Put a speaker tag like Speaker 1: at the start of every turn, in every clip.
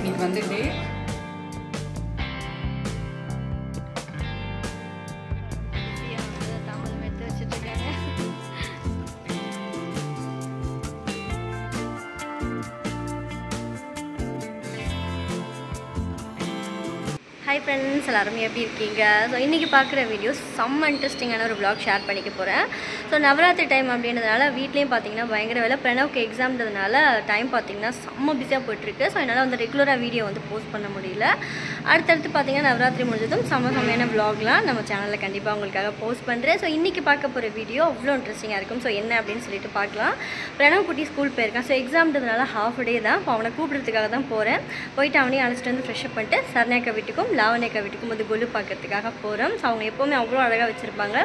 Speaker 1: இன்னைக்கு வந்துட்டு
Speaker 2: Hi friends, எல்லாரும் எப்படி இருக்கீங்க? ஸோ இன்றைக்கி பார்க்குற வீடியோ செம்ம இன்ட்ரெஸ்டிங்கான ஒரு vlog ஷேர் பண்ணிக்க போகிறேன். ஸோ நவராத்திரி டைம் அப்படின்றதுனால வீட்லேயும் பார்த்தீங்கன்னா பயங்கர வேலை. பிரணவுக்கு எக்ஸாம்ன்றதுனால டைம் பார்த்தீங்கன்னா செம்ம பிஸியாக போயிட்டுருக்கு. ஸோ என்னால் வந்து ரெகுலராக வீடியோ வந்து போஸ்ட் பண்ண முடியல. அடுத்தடுத்து பார்த்தீங்கன்னா நவராத்திரி முடிஞ்சதும் செம்மையான vlogலாம் நம்ம சேனலில் கண்டிப்பாக உங்களுக்காக போஸ்ட் பண்ணுறேன். ஸோ இன்றைக்கி பார்க்க போகிற வீடியோ அவ்வளோ இன்ட்ரெஸ்டிங்காக இருக்கும். ஸோ என்ன அப்படின்னு சொல்லிட்டு பார்க்கலாம். பிரணவ் குட்டி ஸ்கூல் போயிருக்கான். ஸோ எக்ஸாம்ன்றதுனால ஹாஃப் டே தான். இப்போ அவனை கூப்பிட்றதுக்காக தான் போகிறேன். போயிட்டு அவனையும் அழைச்சிட்டு வந்து ஃப்ரெஷ்அப் பண்ணிட்டு சரண்யாக்கா வீட்டுக்கும் லாவண்யக்கா வீட்டுக்கும் வந்து கொலு பார்க்கறதுக்காக போகிறோம். ஸோ அவங்க எப்போவுமே அவ்வளோ அழகாக வச்சுருப்பாங்க.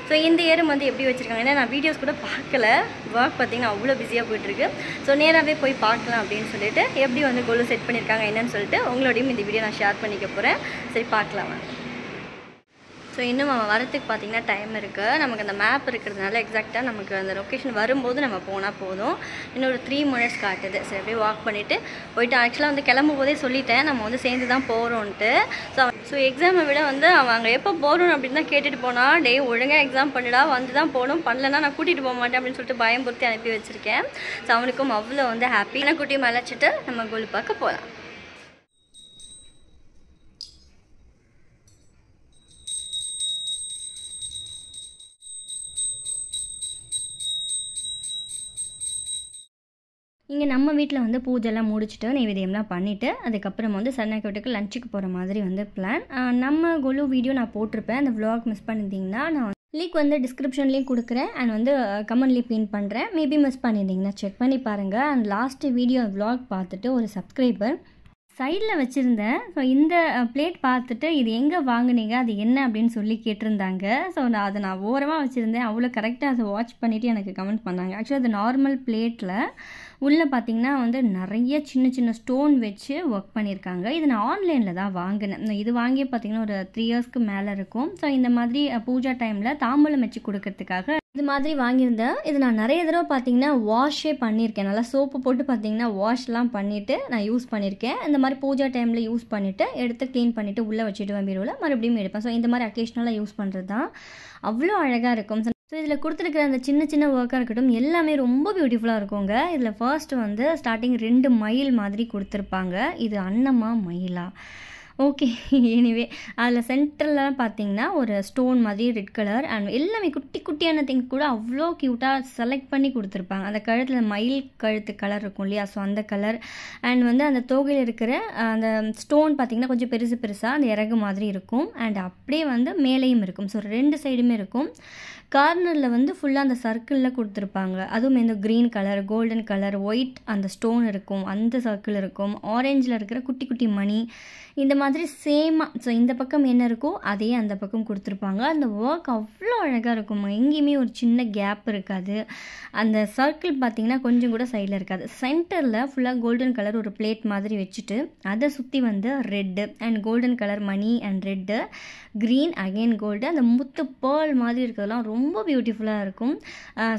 Speaker 2: ஸோ இந்த இயரும் வந்து எப்படி வச்சுருக்காங்க, ஏன்னா நான் வீடியோஸ் கூட பார்க்கல, ஒர்க் பார்த்திங்கன்னா அவ்வளோ பிஸியாக போயிட்டுருக்கு. ஸோ நேராகவே போய் பார்க்கலாம் அப்படின்னு சொல்லிட்டு எப்படி வந்து கொலு செட் பண்ணியிருக்காங்க என்னன்னு சொல்லிட்டு உங்களோடையும் இந்த வீடியோ நான் ஷேர் பண்ணிக்க போகிறேன். சரி பார்க்கலாம். ஸோ இன்னும் அவன் வரத்துக்கு பார்த்திங்கன்னா டைம் இருக்குது. நமக்கு அந்த மேப் இருக்கிறதுனால எக்ஸாக்டாக நமக்கு அந்த லொக்கேஷன் வரும்போது நம்ம போனால் போதும். இன்னும் ஒரு 3 minutes காட்டுது. சரி அப்படியே வாக் பண்ணிவிட்டு போயிட்டு ஆக்சுவலாக வந்து கிளம்பும் போதே சொல்லிட்டேன் நம்ம வந்து சேர்ந்து தான் போகிறோன்ட்டு. ஸோ எக்ஸாமை விட வந்து அவன் அங்கே எப்போ போகிறோம் அப்படின்னு தான் கேட்டுட்டு போனால், டே ஒழுங்காக எக்ஸாம் பண்ணிடா, வந்து தான் போகணும், பண்ணலன்னா நான் கூட்டிகிட்டு போக மாட்டேன் அப்படின்னு சொல்லிட்டு பயம்புறுத்தி அனுப்பி வச்சுருக்கேன். ஸோ அவனுக்கும் அவ்வளோ வந்து ஹாப்பி. ஏன்னா குட்டி மலைச்சிட்டு நம்ம கொலு பார்க்க போகலாம். இங்கே நம்ம வீட்டில் வந்து பூஜைலாம் முடிச்சுட்டு நைவேத்தியம்லாம் பண்ணிவிட்டு அதுக்கப்புறம் வந்து சரண்யாக்கா வீட்டுக்கு லஞ்சுக்கு போகிற மாதிரி வந்து பிளான். நம்ம கொலு வீடியோ நான் போட்டிருப்பேன். அந்த vlog மிஸ் பண்ணியிருந்தீங்கன்னா நான் லிங்க் வந்து டிஸ்கிரிப்ஷன்லேயும் கொடுக்குறேன் அண்ட் வந்து கமெண்ட்லேயும் பின் பண்ணுறேன். மேபி மிஸ் பண்ணியிருந்தீங்கன்னா செக் பண்ணி பாருங்கள். அண்ட் லாஸ்ட்டு வீடியோ vlog பார்த்துட்டு ஒரு சப்ஸ்கிரைபர் சைடில் வச்சுருந்தேன். ஸோ இந்த பிளேட் பார்த்துட்டு இது எங்கே வாங்குனீங்க, அது என்ன அப்படின்னு சொல்லி கேட்டிருந்தாங்க. ஸோ நான் ஓரமாக வச்சுருந்தேன். அவ்வளோ கரெக்டாக அதை வாட்ச் பண்ணிவிட்டு எனக்கு கமெண்ட் பண்ணாங்க. ஆக்சுவலாக அது நார்மல் பிளேட்டில் உள்ளே பார்த்திங்கன்னா வந்து நிறைய சின்ன சின்ன ஸ்டோன் வச்சு ஒர்க் பண்ணியிருக்காங்க. இது நான் ஆன்லைனில் தான் வாங்கினேன். இது வாங்கி பார்த்திங்கன்னா ஒரு 3 yearsக்கு மேலே இருக்கும். ஸோ இந்த மாதிரி பூஜா டைமில் தாம்பூலம் வச்சு கொடுக்கறதுக்காக இது மாதிரி வாங்கியிருந்தேன். இது நான் நிறைய தடவை பார்த்திங்கன்னா வாஷே பண்ணியிருக்கேன். நல்லா சோப்பு போட்டு பார்த்திங்கன்னா வாஷ்லாம் பண்ணிவிட்டு நான் யூஸ் பண்ணியிருக்கேன். இந்த மாதிரி பூஜா டைமில் யூஸ் பண்ணிவிட்டு எடுத்து க்ளீன் பண்ணிவிட்டு உள்ளே வச்சுட்டு பீரோவில் மறுபடியும் எடுப்பேன். ஸோ இந்த மாதிரி அக்கேஷ்னலாக யூஸ் பண்ணுறது தான் அவ்வளோ அழகாக இருக்கும். ஸோ இதில் கொடுத்துருக்குற அந்த சின்ன சின்ன ஒர்க்காக இருக்கட்டும் எல்லாமே ரொம்ப பியூட்டிஃபுல்லாக இருக்குங்க. இதில் ஃபர்ஸ்ட்டு வந்து ஸ்டார்டிங் 2 மயில் மாதிரி கொடுத்துருப்பாங்க. இது அன்னமா மயிலா ஓகே எனிவே அதில் சென்டரில் பார்த்தீங்கன்னா ஒரு ஸ்டோன் மாதிரி ரெட் கலர் அண்ட் எல்லாமே குட்டி குட்டியான திங்ஸ் கூட அவ்வளோ க்யூட்டாக செலக்ட் பண்ணி கொடுத்துருப்பாங்க. அந்த கழுத்தில் மயில் கழுத்து கலர் இருக்கும் இல்லையா, ஸோ அந்த கலர் அண்ட் வந்து அந்த தோகையில் இருக்கிற அந்த ஸ்டோன் பார்த்திங்கன்னா கொஞ்சம் பெருசு பெருசாக அந்த இறகு மாதிரி இருக்கும் அண்ட் அப்படியே வந்து மேலேயும் இருக்கும். ஸோ 2 சைடுமே இருக்கும். கார்னரில் வந்து ஃபுல்லாக அந்த சர்க்கிளில் கொடுத்துருப்பாங்க. அதுவும் இந்த green colour, golden colour, white அந்த ஸ்டோன் இருக்கும், அந்த சர்க்கிள் இருக்கும், ஆரேஞ்சில் இருக்கிற குட்டி குட்டி மணி இந்த மாதிரி சேமாக. ஸோ இந்த பக்கம் என்ன இருக்கோ அதே அந்த பக்கம் கொடுத்துருப்பாங்க. அந்த ஒர்க் அவ்வளோ அழகாக இருக்கும். எங்கேயுமே ஒரு சின்ன கேப் இருக்காது. அந்த சர்க்கிள் பார்த்திங்கன்னா கொஞ்சம் கூட சைடில் இருக்காது. சென்டரில் ஃபுல்லாக கோல்டன் கலர் ஒரு பிளேட் மாதிரி வச்சுட்டு அதை சுற்றி வந்து ரெட்டு அண்ட் கோல்டன் கலர் மணி and red, green again gold, அந்த முத்து பேர்ல் மாதிரி இருக்கிறதெல்லாம் ரொம்ப பியூட்டிஃபுல்லாக இருக்கும்.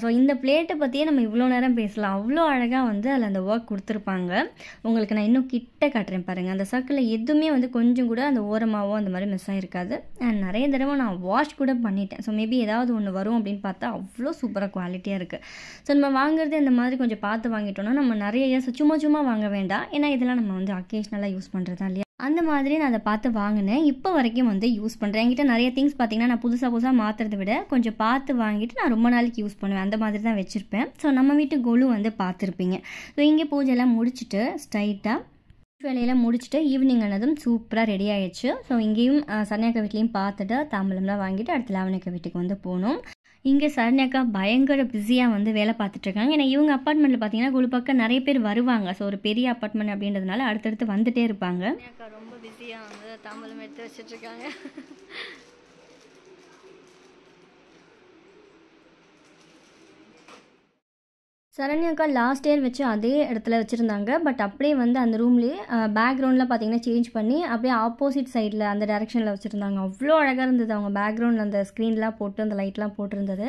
Speaker 2: ஸோ இந்த பிளேட்டை பற்றியே நம்ம இவ்வளோ நேரம் பேசலாம். அவ்வளோ அழகாக வந்து அதில் அந்த ஒர்க் கொடுத்துருப்பாங்க. உங்களுக்கு நான் இன்னும் கிட்ட காட்டுறேன் பாருங்கள். அந்த சர்க்கிளில் எதுவுமே வந்து கொஞ்சம் கூட அந்த ஓரமாகவோ அந்த மாதிரி மிஸ் ஆகிருக்காது. அண்ட் நிறைய தடவை நான் வாஷ் கூட பண்ணிட்டேன். ஸோ மேபி ஏதாவது ஒன்று வரும் அப்படின்னு பார்த்தா அவ்வளோ சூப்பராக குவாலிட்டியாக இருக்குது. ஸோ நம்ம வாங்குறது இந்த மாதிரி கொஞ்சம் பார்த்து வாங்கிட்டோம்னா நம்ம நிறைய இயர்ஸ் சும்மா வாங்க வேண்டாம். ஏன்னா இதெல்லாம் நம்ம வந்து அக்கேஷ்னலாக யூஸ் பண்ணுறதா இல்லையா, அந்த மாதிரி நான் அதை பார்த்து வாங்கினேன். இப்போ வரைக்கும் வந்து யூஸ் பண்ணுறேன். என்கிட்ட நிறைய திங்ஸ் பார்த்திங்கன்னா நான் புதுசாக மாற்றுறதை விட கொஞ்சம் பார்த்து வாங்கிட்டு நான் ரொம்ப நாளைக்கு யூஸ் பண்ணுவேன். அந்த மாதிரி தான் வச்சுருப்பேன். ஸோ நம்ம வீட்டு கொலு வந்து பார்த்துருப்பீங்க. ஸோ இங்கே பூஜைலாம் முடிச்சுட்டு ஸ்ட்ரைட்டாக வேலையெல்லாம் முடிச்சுட்டு ஈவினிங் ஆனதும் சூப்பராக ரெடி ஆகிடுச்சு. ஸோ இங்கேயும் சரண்யாக்கா வீட்லேயும் பார்த்துட்டு தாம்பூலம்லாம் வாங்கிட்டு அடுத்து லாவண்யக்கா வீட்டுக்கு வந்து போனோம். இங்கே சரண்யாக்கா பயங்கர பிஸியாக வந்து வேலை பார்த்துட்ருக்காங்க. ஏன்னா இவங்க அப்பார்ட்மெண்ட்டில் பார்த்தீங்கன்னா கொலு பக்கம் நிறைய பேர் வருவாங்க. ஸோ ஒரு பெரிய அப்பார்ட்மெண்ட் அப்படின்றதுனால அடுத்தடுத்து வந்துகிட்டே இருப்பாங்க. சரண்யாக்கா ரொம்ப பிஸியாக வந்து தாம்பூலம் எடுத்து வச்சுட்ருக்காங்க. சரண்யாக்கா லாஸ்ட் இயர் வச்சு அதே இடத்துல வச்சுருந்தாங்க. பட் அப்படியே வந்து அந்த ரூம்லேயே பேக்ரவுண்டில் பார்த்தீங்கன்னா சேஞ்ச் பண்ணி அப்படியே ஆப்போசிட் சைடில் அந்த டைரெக்ஷனில் வச்சுருந்தாங்க. அவ்வளோ அழகாக இருந்தது. அவங்க பேக்ரவுண்டில் அந்த ஸ்க்ரீன்லாம் போட்டு அந்த லைட்லாம் போட்டிருந்தது.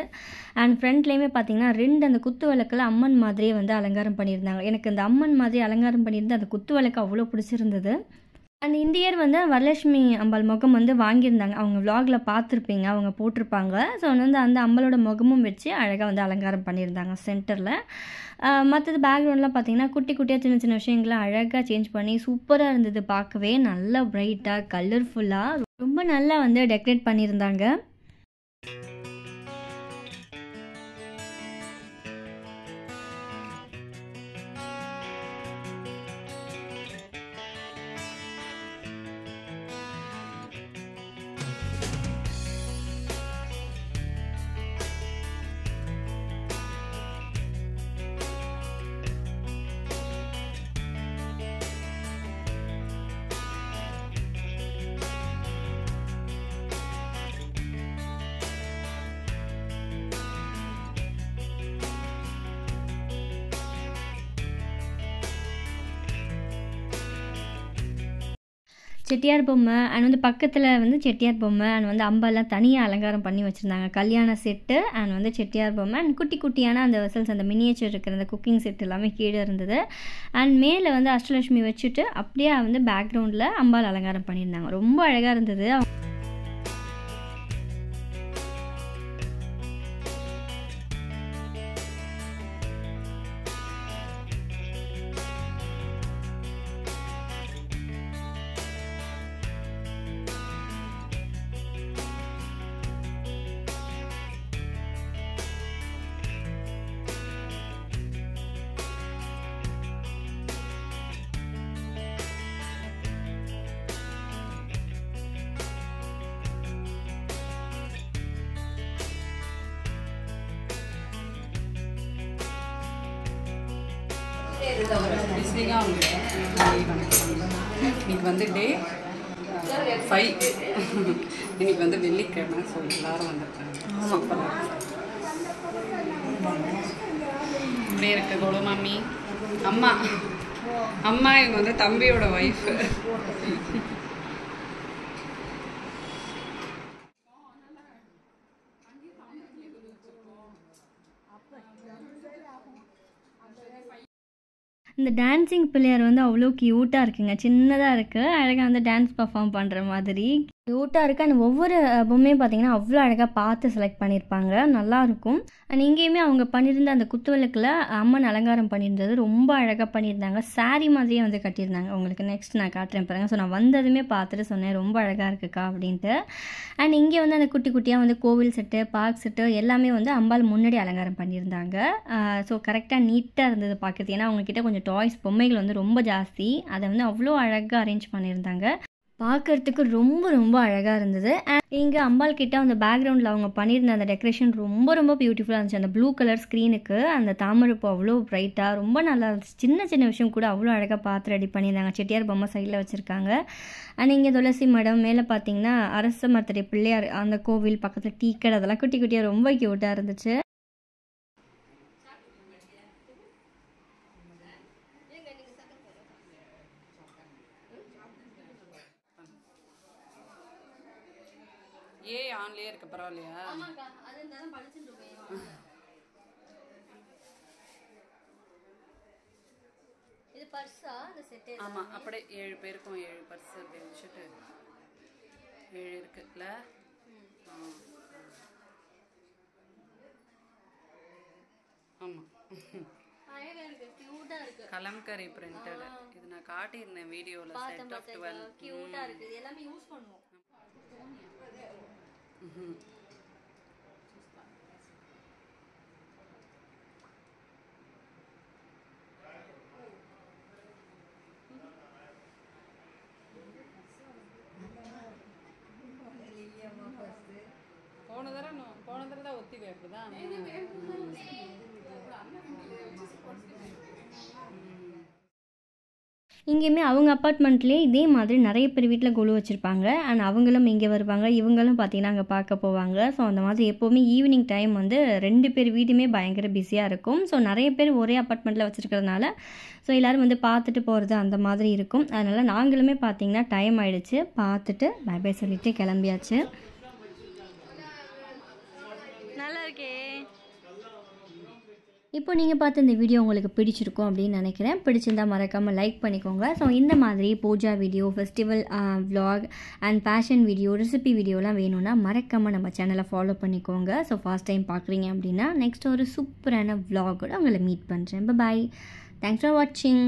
Speaker 2: அண்ட் ஃப்ரண்ட்லேயுமே பார்த்தீங்கன்னா 2 அந்த குத்து விளக்கில் அம்மன் மாதிரியே வந்து அலங்காரம் பண்ணியிருந்தாங்க. எனக்கு அந்த அம்மன் மாதிரி அலங்காரம் பண்ணியிருந்த அந்த குத்து விளக்கு அவ்வளோ பிடிச்சிருந்தது. அண்ட் இந்த இயர் வந்து வரலட்சுமி அம்பாள் முகம் வந்து வாங்கியிருந்தாங்க. அவங்க விலாகில் பார்த்துருப்பீங்க, அவங்க போட்டிருப்பாங்க. ஸோ வந்து அந்த அம்பாளோட முகமும் வச்சு அழகாக வந்து அலங்காரம் பண்ணியிருந்தாங்க சென்டரில். மற்றது பேக்ரவுண்ட்லாம் பார்த்தீங்கன்னா குட்டி குட்டியாக சின்ன சின்ன விஷயங்களை அழகாக சேஞ்ச் பண்ணி சூப்பராக இருந்தது. பார்க்கவே நல்லா பிரைட்டாக கலர்ஃபுல்லாக ரொம்ப நல்லா வந்து டெக்கரேட் பண்ணியிருந்தாங்க. செட்டியார் பொம்மை அண்ட் வந்து பக்கத்தில் வந்து செட்டியார் பொம்மை அண்ட் வந்து அம்பாலாம் தனியாக அலங்காரம் பண்ணி வச்சுருந்தாங்க. கல்யாண செட்டு அண்ட் வந்து செட்டியார் பொம்மை அண்ட் குட்டி குட்டியான அந்த வெசல்ஸ் அந்த மினியேச்சர் இருக்கிற அந்த குக்கிங் செட் எல்லாமே கீழே இருந்தது. அண்ட் மேலே வந்து அஷ்டலட்சுமி வச்சுட்டு அப்படியே வந்து பேக்ரவுண்டில் அம்பாள் அலங்காரம் பண்ணியிருந்தாங்க. ரொம்ப அழகாக இருந்தது.
Speaker 1: இன்னைக்கு வந்து டே 5. இன்னைக்கு வந்து வெள்ளிக்கிழமை. ஸோ எல்லாரும் வந்துருக்காங்க. சூப்பராக இப்படியே இருக்கு கோலு மாமி. அம்மா அம்மா இவங்க வந்து தம்பியோட ஒய்ஃபு.
Speaker 2: இந்த டான்ஸிங் பிள்ளையார் வந்து அவ்வளோ க்யூட்டாக இருக்குங்க. சின்னதாக இருக்குது, அழகாக வந்து டான்ஸ் பர்ஃபார்ம் பண்ணுற மாதிரி க்யூட்டாக இருக்குது. அண்ட் ஒவ்வொரு பொம்மையும் பார்த்தீங்கன்னா அவ்வளோ அழகாக பார்த்து செலக்ட் பண்ணியிருப்பாங்க, நல்லாயிருக்கும். அண்ட் இங்கேயுமே அவங்க பண்ணியிருந்த அந்த குத்துவிளக்கில் அம்மன் அலங்காரம் பண்ணியிருந்தது ரொம்ப அழகாக பண்ணியிருந்தாங்க. சாரீ மாதிரியே வந்து கட்டியிருந்தாங்க. உங்களுக்கு நெக்ஸ்ட் நான் காட்டுறேன் பாருங்கள். ஸோ நான் வந்ததுமே பார்த்துட்டு சொன்னேன் ரொம்ப அழகாக இருக்குக்கா அப்படின்ட்டு. அண்ட் இங்கே வந்து அந்த குட்டி குட்டியாக வந்து கோவில் செட்டு, பார்க் செட்டு எல்லாமே வந்து அம்பாள் முன்னாடி அலங்காரம் பண்ணியிருந்தாங்க. ஸோ கரெக்டாக நீட்டாக இருந்தது பார்க்குறது. ஏன்னா அவங்கக்கிட்ட கொஞ்சம் டாய்ஸ் பொம்மைகள் வந்து ரொம்ப ஜாஸ்தி, அதை வந்து அவ்வளோ அழகாக அரேஞ்ச் பண்ணியிருந்தாங்க. பார்க்குறதுக்கு ரொம்ப ரொம்ப அழகாக இருந்தது. அண்ட் இங்கே அம்பாள் கிட்ட அந்த பேக்ரவுண்டில் அவங்க பண்ணியிருந்த அந்த டெக்கரேஷன் ரொம்ப ரொம்ப பியூட்டிஃபுல்லாக இருந்துச்சு. அந்த ப்ளூ கலர் ஸ்க்ரீனுக்கு அந்த தாமரைப்பூ அவ்வளோ ப்ரைட்டாக ரொம்ப நல்லா இருந்துச்சு. சின்ன சின்ன விஷயம் கூட அவ்வளோ அழகாக பார்த்து ரெடி பண்ணியிருந்தாங்க. செட்டியார் பொம்மை சைடில் வச்சுருக்காங்க. அண்ட் இங்கே துளசி மடம் மேலே பார்த்தீங்கன்னா அரச மரத்தடி பிள்ளையார், அந்த கோவில் பக்கத்தில் டீ கடை, அதெல்லாம் குட்டி குட்டியாக ரொம்ப க்யூட்டாக இருந்துச்சு.
Speaker 1: ஆன்லயே இருக்க பரவாயில்லையா?
Speaker 2: இது பர்ஸா அந்த செட்?
Speaker 1: ஆமா, அப்படியே 7 பேருக்கும் 7 பர்ஸ் அப்படி வச்சுட்டு 7 இருக்குல்ல. ஆமா,
Speaker 2: அழகா இருக்கு, கியூட்டா இருக்கு.
Speaker 1: கலம்கரி பிரிண்டட். இது நான் காட்டியிருந்தேன் வீடியோல. செட் ஆஃப் 12
Speaker 2: கியூட்டா இருக்கு. இது எல்லாமே யூஸ் பண்ணுவோம்.
Speaker 1: போன தடவை தான் ஒத்தி வைப்பதான்.
Speaker 2: இங்கேயுமே அவங்க அப்பார்ட்மெண்ட்லேயே இதே மாதிரி நிறைய பேர் வீட்டில் கொலு வச்சுருப்பாங்க. அண்ட் அவங்களும் இங்கே வருவாங்க, இவங்களும் பார்த்திங்கன்னா அங்கே பார்க்க போவாங்க. ஸோ அந்த மாதிரி எப்போவுமே ஈவினிங் டைம் வந்து 2 பேர் வீடுமே பயங்கர பிஸியாக இருக்கும். ஸோ நிறைய பேர் ஒரே அப்பார்ட்மெண்ட்டில் வச்சுருக்கிறதுனால ஸோ எல்லோரும் வந்து பார்த்துட்டு போகிறது அந்த மாதிரி இருக்கும். அதனால் நாங்களுமே பார்த்திங்கன்னா டைம் ஆகிடுச்சு, பார்த்துட்டு பை பை சொல்லிவிட்டு கிளம்பியாச்சு. நல்லா இருக்கே. இப்போ நீங்கள் பார்த்து இந்த வீடியோ உங்களுக்கு பிடிச்சிருக்கும் அப்படின்னு நினைக்கிறேன். பிடிச்சிருந்தால் மறக்காமல் லைக் பண்ணிக்கோங்க. ஸோ இந்த மாதிரி puja video, festival vlog and fashion video, recipe வீடியோலாம் வேணும்னா மறக்காமல் நம்ம சேனலை ஃபாலோ பண்ணிக்கோங்க. ஸோ ஃபர்ஸ்ட் டைம் பார்க்குறீங்க அப்படின்னா நெக்ஸ்ட் ஒரு சூப்பரான vlog-ஓட உங்களை மீட் பண்ணுறேன். பை. தேங்க்ஸ் ஃபார் வாட்சிங்.